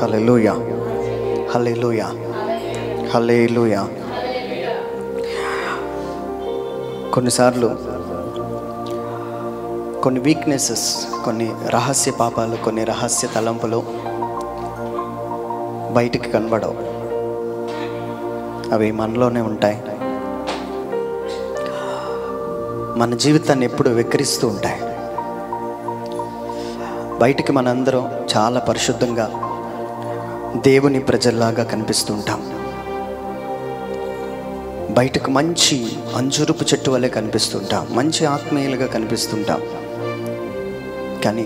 హల్లెలూయా, హల్లెలూయా, హల్లెలూయా. కొన్నిసార్లు కొన్ని వీక్నెసెస్, కొన్ని రహస్య పాపాలు, కొన్ని రహస్య తలంపులు బయటికి కనబడవు. అవి మనలోనే ఉంటాయి. మన జీవితాన్ని ఎప్పుడు వెక్కిరిస్తూ ఉంటాయి. బయటికి మనందరం చాలా పరిశుద్ధంగా దేవుని ప్రజల్లాగా కనిపిస్తూ ఉంటాం. బయటకు మంచి అంజురుపు చెట్టు వల్లే కనిపిస్తుంటాం, మంచి ఆత్మీయులుగా కనిపిస్తుంటాం. కానీ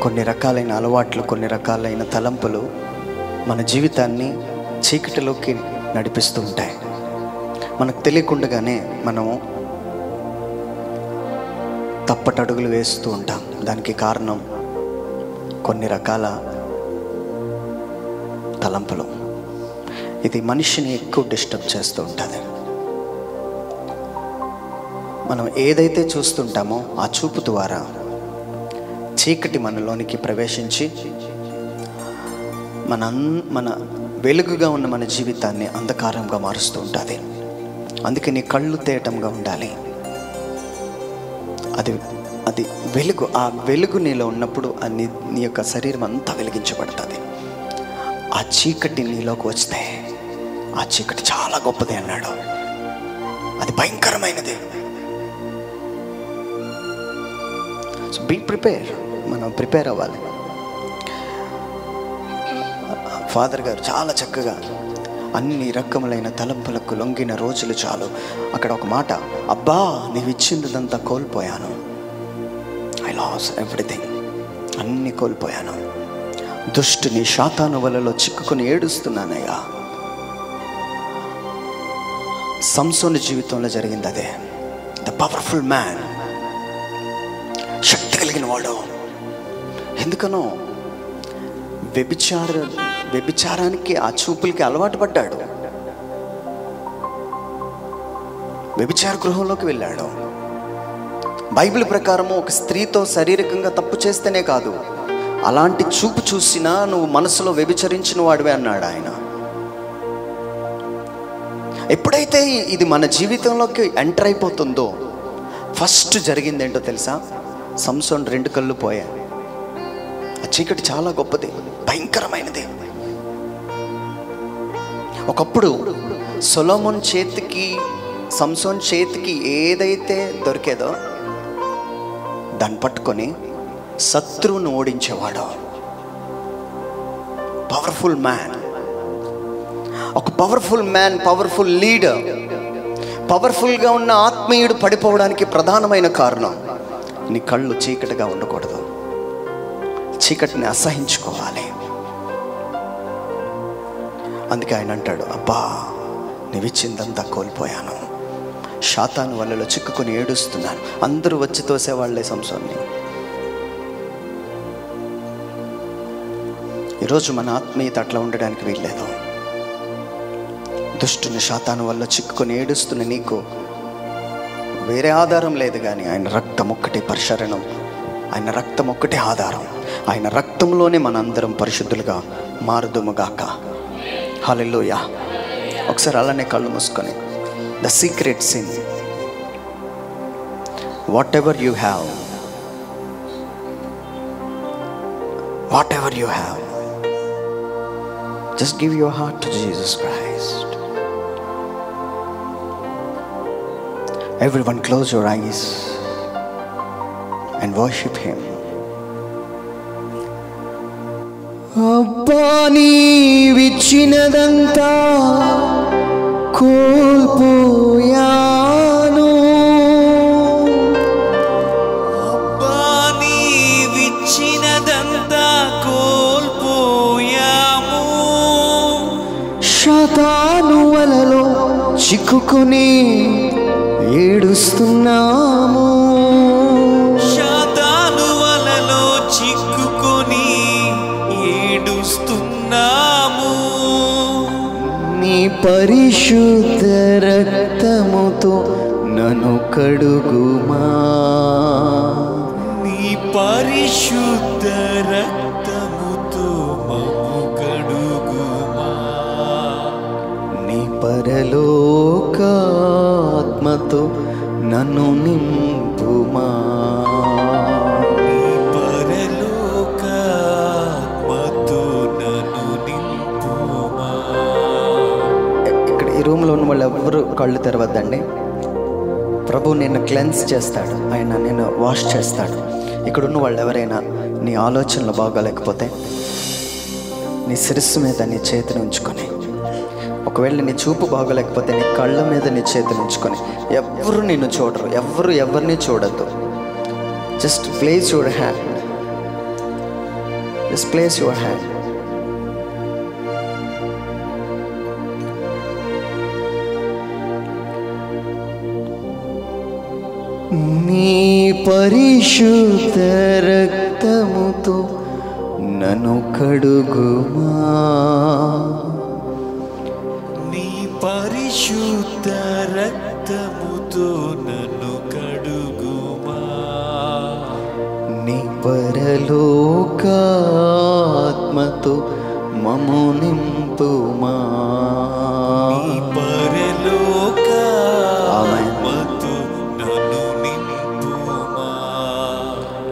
కొన్ని రకాలైన అలవాట్లు, కొన్ని రకాలైన తలంపులు మన జీవితాన్ని చీకటిలోకి నడిపిస్తూ ఉంటాయి. మనకు తెలియకుండానే మనము తప్పటడుగులు వేస్తూ ఉంటాం. దానికి కారణం కొన్ని రకాల తలంపులు. ఇది మనిషిని ఎక్కువ డిస్టర్బ్ చేస్తూ ఉంటుంది. మనం ఏదైతే చూస్తుంటామో ఆ చూపు ద్వారా చీకటి మనలోనికి ప్రవేశించి మన వెలుగుగా ఉన్న మన జీవితాన్ని అంధకారంగా మారుస్తూ ఉంటుంది. అందుకే నీ కళ్ళు తేటంగా ఉండాలి. అది వెలుగు. ఆ వెలుగు నీలో ఉన్నప్పుడు నీ యొక్క శరీరం అంతా వెలిగించబడుతుంది. ఆ చీకటి నీలోకి వస్తే ఆ చీకటి చాలా గొప్పది అన్నాడు. అది భయంకరమైనది. So be prepare. మనం ప్రిపేర్ అవ్వాలి. ఫాదర్ గారు చాలా చక్కగా అన్ని రకములైన తలంపులకు లొంగిన రోజులు చాలు. అక్కడ ఒక మాట, అబ్బా నీవు ఇచ్చిందంతా కోల్పోయాను. I lost everything. అన్నీ కోల్పోయాను. దుష్టుని శాతాను వలలో చిక్కుకొని ఏడుస్తున్నానయ్యా. సంసోను జీవితంలో జరిగింది అదే. ద పవర్ఫుల్ మ్యాన్, శక్తి కలిగిన వాడు. ఎందుకనో వ్యభిచారానికి, ఆ చూపులకి అలవాటు పడ్డాడు. వ్యభిచార గృహంలోకి వెళ్ళాడు. బైబిల్ ప్రకారము ఒక స్త్రీతో శారీరకంగా తప్పు చేస్తేనే కాదు, అలాంటి చూపు చూసినా నువ్వు మనసులో వ్యభిచరించిన వాడివే అన్నాడు ఆయన. ఎప్పుడైతే ఇది మన జీవితంలోకి ఎంటర్ అయిపోతుందో, ఫస్ట్ జరిగింది ఏంటో తెలుసా? సంసోన్ 2 కళ్ళు పోయాయి. ఆ చీకటి చాలా గొప్పది, భయంకరమైనది. ఒకప్పుడు సొలొమోన్ చేతికి, సంసోన్ చేతికి ఏదైతే దొరికేదో దాన్ని పట్టుకొని శత్రువును ఓడించేవాడు. Powerful man. ఒక పవర్ఫుల్ మ్యాన్, పవర్ఫుల్ లీడర్. పవర్ఫుల్గా ఉన్న ఆత్మీయుడు పడిపోవడానికి ప్రధానమైన కారణం నీ కళ్ళు చీకటిగా ఉండకూడదు. చీకటిని అసహించుకోవాలి. అందుకే ఆయన అంటాడు, అబ్బా నీవిచ్చిందంతా కోల్పోయాను. శాతాను వలలో చిక్కుకొని ఏడుస్తున్నాను. అందరూ వచ్చి తోసేవాళ్లే సంసోన్ని. ఈరోజు మన ఆత్మీయత అట్లా ఉండడానికి వీల్లేదు. దుష్టుని శాతాను వల్ల చిక్కుకొని ఏడుస్తున్న నీకు వేరే ఆధారం లేదు, కానీ ఆయన రక్తం ఒక్కటే పరిశరణం. ఆయన రక్తం ఒక్కటే ఆధారం. ఆయన రక్తంలోనే మనందరం పరిశుద్ధులుగా మారుదుముగాక. హల్లెలూయా. ఒకసారి అలానే కళ్ళు మూసుకొని, the secret sin, what ever you have, just give your heart to Jesus Christ. Everyone close your eyes and worship him. అబ్బా నీవిచ్చినదంతా కోల్పోయాను. అబ్బా నీవిచ్చినదంతా కోల్పోయాము. శాతాను వలలో చిక్కుకొని ఏడుస్తున్నాము. శాతాను వలలో చిక్కుకొని ఏడుస్తున్నాము. నీ పరిశుద్ధ రక్తముతో నన్ను కడుగుమా. నీ పరిశుద్ధ రక్తముతో పరలోకాత్మతో నన్ను నింపుమా. పరలోకాత్మతో నన్ను నింపుమా. ఇక్కడ ఈ రూమ్లో ఉన్న వాళ్ళు ఎవరు కళ్ళు తెరవద్దండి. ప్రభు నిన్ను క్లెన్స్ చేస్తాడు, ఆయన నిన్ను వాష్ చేస్తాడు. ఇక్కడ ఉన్న వాళ్ళు ఎవరైనా నీ ఆలోచనలు బాగోలేకపోతే నీ శిరస్సు మీద నీ చేతిని ఉంచుకొని, ఒకవేళ నీ చూపు బాగోలేకపోతే నీ కళ్ళ మీద నీ చేతిని ఉంచుకొని, ఎవరు నిన్ను చూడరు, ఎవరిని చూడద్దు. Just place your hand, just place your hand. నీ పరిశుద్ధ రక్తముతో నన్ను కడుగుమా. నీ పరిశుద్ధ రక్తముతో నన్ను కడుగుమా. నీ పరలోకాత్మతో మము నింపుమా. నీ పరలోకాత్మతో నన్ను నింపుమా.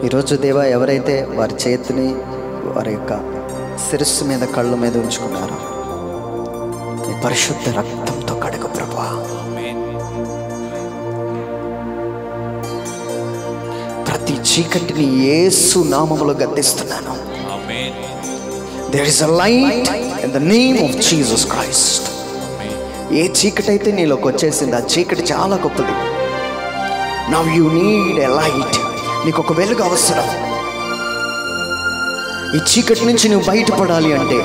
ఈరోజు దేవా, ఎవరైతే వారి చేతిని వారి యొక్క శిరస్సు మీద కళ్ళ మీద ఉంచుకున్నారో నీ పరిశుద్ధ రక్తంతో కడుగు ప్రభువా. ప్రతి చీకటిని యేసు నామములో గద్దిస్తున్నాను. There is a light in the name of Jesus Christ. ఏ చీకటి అయితే నీలోకి వచ్చేసింది, ఆ చీకటి చాలా గొప్పది. Now you need a light. నీకు ఒక వెలుగు అవసరం. ఈ చీకటి నుంచి నువ్వు బయటపడాలి అంటే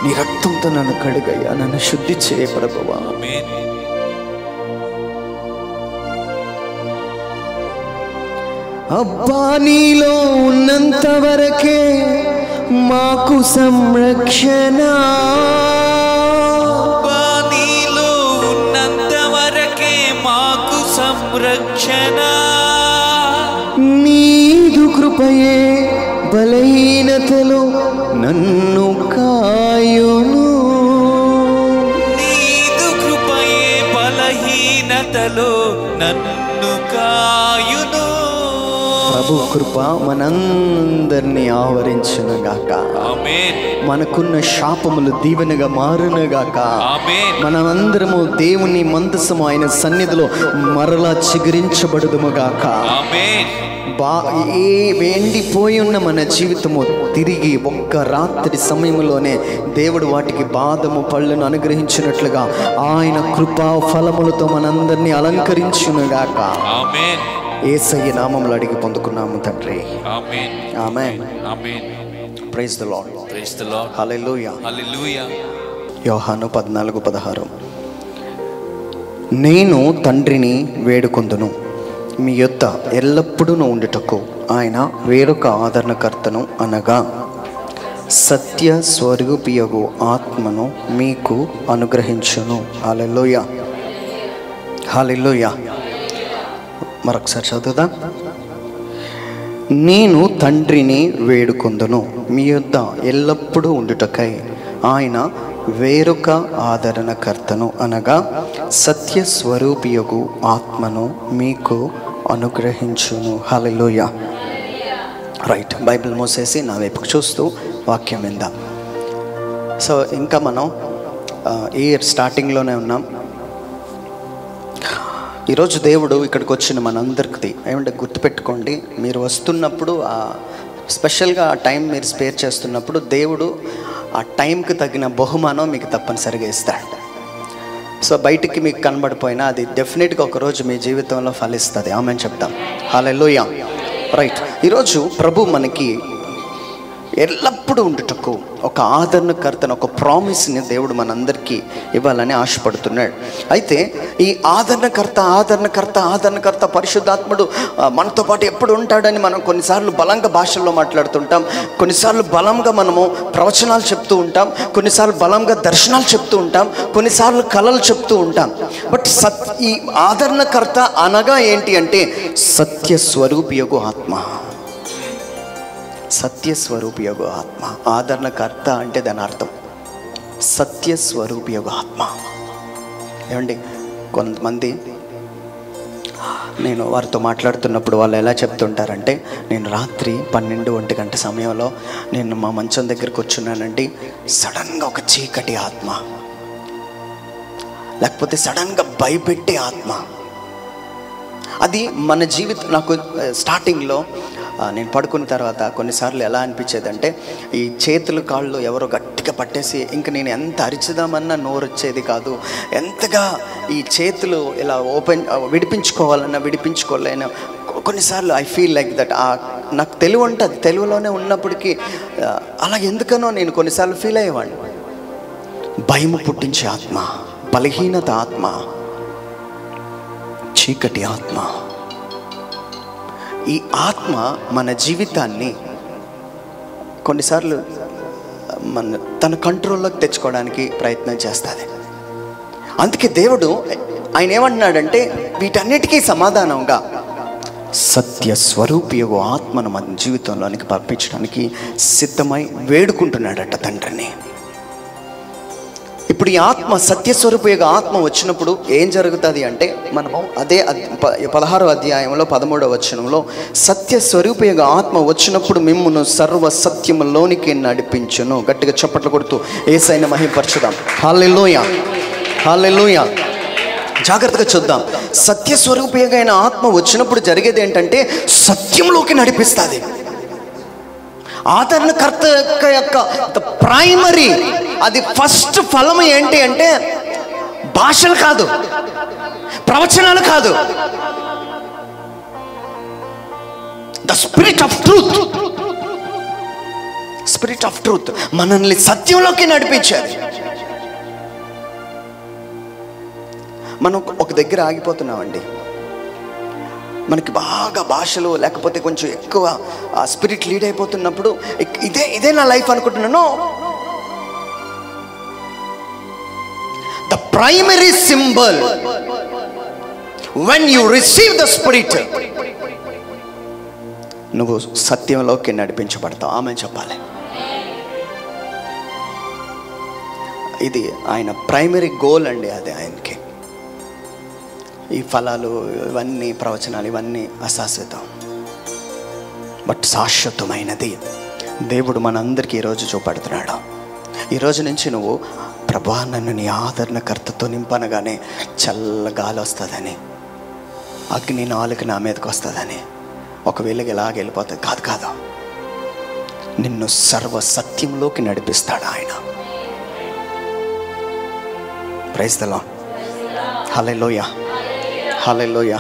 నీ రక్తంతో నన్ను కడుగయ్యా, నన్ను శుద్ధి చేయ ప్రభువా. అబ్బా, నీలో ఉన్నంత వరకే మాకు సంరక్షణ. అబ్బా, నీలో ఉన్నంత వరకే మాకు సంరక్షణ. నీదు కృపయే బలహీనతలో నన్ను కాయును. నీదు కృపయే బలహీనతలో నన్ను కాయును. ప్రభు కృప మనందరినీ ఆవరించునుగాక. ఆమేన్. మనకున్న శాపములు దీవెనగా మారునుగాక. ఆమేన్. మనమందరము దేవుని మందసము ఆయన సన్నిధిలో మరలా చిగురించబడుదుముగాక. ఆమేన్. ఎండిపోయి ఉన్న మన జీవితము తిరిగి ఒక్క రాత్రి సమయంలోనే దేవుడు వాటికి బాదము పళ్ళను అనుగ్రహించినట్లుగా ఆయన కృపా ఫలములతో మనందరినీ అలంకరించునుగాక. ఆమేన్. యేసయ్య నామములో అడిగి పొందుకున్నాము తండ్రి. Amen. Amen. Amen. Praise the lord. Praise the lord. Hallelujah. Hallelujah. యోహాను 14:16. నేను తండ్రిని వేడుకొందును, మీ యొద్ద ఎల్లప్పుడూ ఉండుటకు ఆయన వేరొక ఆదరణకర్తను అనగా సత్య స్వరూపియగు ఆత్మను మీకు అనుగ్రహించును. హల్లెలూయా. హల్లెలూయా. మరొకసారి చదువుదాం. నేను తండ్రిని వేడుకొందును, మీ యొద్ద ఎల్లప్పుడూ ఉండుటకై ఆయన వేరొక ఆదరణకర్తను అనగా సత్య స్వరూపియగు ఆత్మను మీకు అనుగ్రహించును. హల్లెలూయా. రైట్, బైబిల్ మూసేసి నా వైపుకు చూస్తూ వాక్యం విందాం. సో ఇంకా మనం ఇయర్ స్టార్టింగ్లోనే ఉన్నాం. ఈరోజు దేవుడు ఇక్కడికి వచ్చిన మనందరికీ ఏమంటే గుర్తుపెట్టుకోండి, మీరు వస్తున్నప్పుడు స్పెషల్గా ఆ టైం మీరు స్పేర్ చేస్తున్నప్పుడు దేవుడు ఆ టైంకి తగిన బహుమానం మీకు తప్పనిసరిగా ఇస్తాడు. సో బయటికి మీకు కనబడిపోయినా అది డెఫినెట్గా ఒకరోజు మీ జీవితంలో ఫలిస్తుంది. ఆమెన్ చెప్తాం. హల్లెలూయా. రైట్, ఈరోజు ప్రభు మనకి ఎల్లప్పుడూ ఉండుటకు ఒక ఆదరణకర్తను, ఒక ప్రామిస్ని దేవుడు మనందరికీ ఇవ్వాలని ఆశపడుతున్నాడు. అయితే ఈ ఆదరణకర్త పరిశుద్ధాత్ముడు మనతో పాటు ఎప్పుడు ఉంటాడని మనం కొన్నిసార్లు బలంగా భాషల్లో మాట్లాడుతుంటాం, కొన్నిసార్లు బలంగా మనము ప్రవచనాలు చెప్తూ ఉంటాం, కొన్నిసార్లు బలంగా దర్శనాలు చెప్తూ ఉంటాం, కొన్నిసార్లు కళలు చెప్తూ ఉంటాం. బట్ ఈ ఆదరణకర్త అనగా ఏంటి అంటే సత్య స్వరూపియగు ఆత్మ. సత్యస్వరూపియగు ఆత్మ. ఆదరణకర్త అంటే దాని అర్థం సత్యస్వరూపి యొక్క ఆత్మ. ఏమండి, కొంతమంది నేను వారితో మాట్లాడుతున్నప్పుడు వాళ్ళు ఎలా చెప్తుంటారంటే, నేను రాత్రి 12-1 గంట సమయంలో నేను మా మంచం దగ్గరికి వచ్చున్నానండి, సడన్గా ఒక చీకటి ఆత్మ, లేకపోతే సడన్గా భయపెట్టే ఆత్మ. అది మన నాకు స్టార్టింగ్లో నేను పడుకున్న తర్వాత కొన్నిసార్లు ఎలా అనిపించేదంటే, ఈ చేతులు కాళ్ళు ఎవరో గట్టిగా పట్టేసి ఇంక నేను ఎంత అరిచిదామన్నా నోరు వచ్చేది కాదు. ఎంతగా ఈ చేతులు ఇలా విడిపించుకోలేన కొన్నిసార్లు ఐ ఫీల్ లైక్ దట్. నాకు తెలివి ఉంటుంది, తెలుగులోనే ఉన్నప్పటికీ అలా ఎందుకనో నేను కొన్నిసార్లు ఫీల్ అయ్యేవాడిని. భయము పుట్టించే ఆత్మ, బలహీనత ఆత్మ, చీకటి ఆత్మ. ఈ ఆత్మ మన జీవితాన్ని కొన్నిసార్లు తన కంట్రోల్లోకి తెచ్చుకోవడానికి ప్రయత్నం చేస్తుంది. అందుకే దేవుడు ఆయన ఏమంటున్నాడంటే, వీటన్నిటికీ సమాధానంగా సత్య స్వరూపి ఆత్మను మన జీవితంలోనికి పంపించడానికి సిద్ధమై వేడుకుంటున్నాడట తండ్రిని. ఇప్పుడు ఈ ఆత్మ, సత్యస్వరూపి ఆత్మ వచ్చినప్పుడు ఏం జరుగుతుంది అంటే, మనము అదే 16వ అధ్యాయంలో 13వ వచనంలో, సత్యస్వరూపి ఆత్మ వచ్చినప్పుడు మిమ్మును సర్వ సత్యములోనికి నడిపించును. గట్టిగా చప్పట్లు కొడుతూ యేసయ్యను మహిమపరచుదాం. హల్లెలూయా, హల్లెలూయా. జాగ్రత్తగా చూద్దాం. సత్యస్వరూపి అయిన ఆత్మ వచ్చినప్పుడు జరిగేది ఏంటంటే, సత్యంలోకి నడిపిస్తుంది. ఆదరణకర్త యొక్క ప్రైమరీ, అది ఫస్ట్ ఫలం ఏంటి అంటే, భాషలు కాదు, ప్రవచనాలు కాదు, the spirit of truth. Spirit of truth మనల్ని సత్యంలోకి నడిపించారు. మనం ఒక దగ్గర ఆగిపోతున్నామండి. మనకి బాగా భాషలు లేకపోతే కొంచెం ఎక్కువ ఆ స్పిరిట్ లీడ్ అయిపోతున్నప్పుడు ఇదే నా లైఫ్ అనుకుంటున్నాను. The primary symbol when you receive the spirit, నువ్వు సత్యంలోకి నడిపించబడతావు. ఆమె చెప్పాలి. ఇది ఆయన ప్రైమరీ గోల్ అండి. అది ఆయనకి. ఈ ఫలాలు ఇవన్నీ, ప్రవచనాలు ఇవన్నీ అశాశ్వతం, బట్ శాశ్వతమైనది దేవుడు మనందరికీ ఈరోజు చూపెడుతున్నాడు. ఈరోజు నుంచి నువ్వు, ప్రభా నన్ను నీ ఆదరణకర్తతో నింపనగానే చల్ల గాలి వస్తుందని, అగ్ని నాలుగు నా మీదకి వస్తుందని, ఒకవేళ ఇలాగ వెళ్ళిపోతుంది కాదు, నిన్ను సర్వ సత్యంలోకి నడిపిస్తాడు ఆయన. Praise the lord. Hallelujah, hallelujah.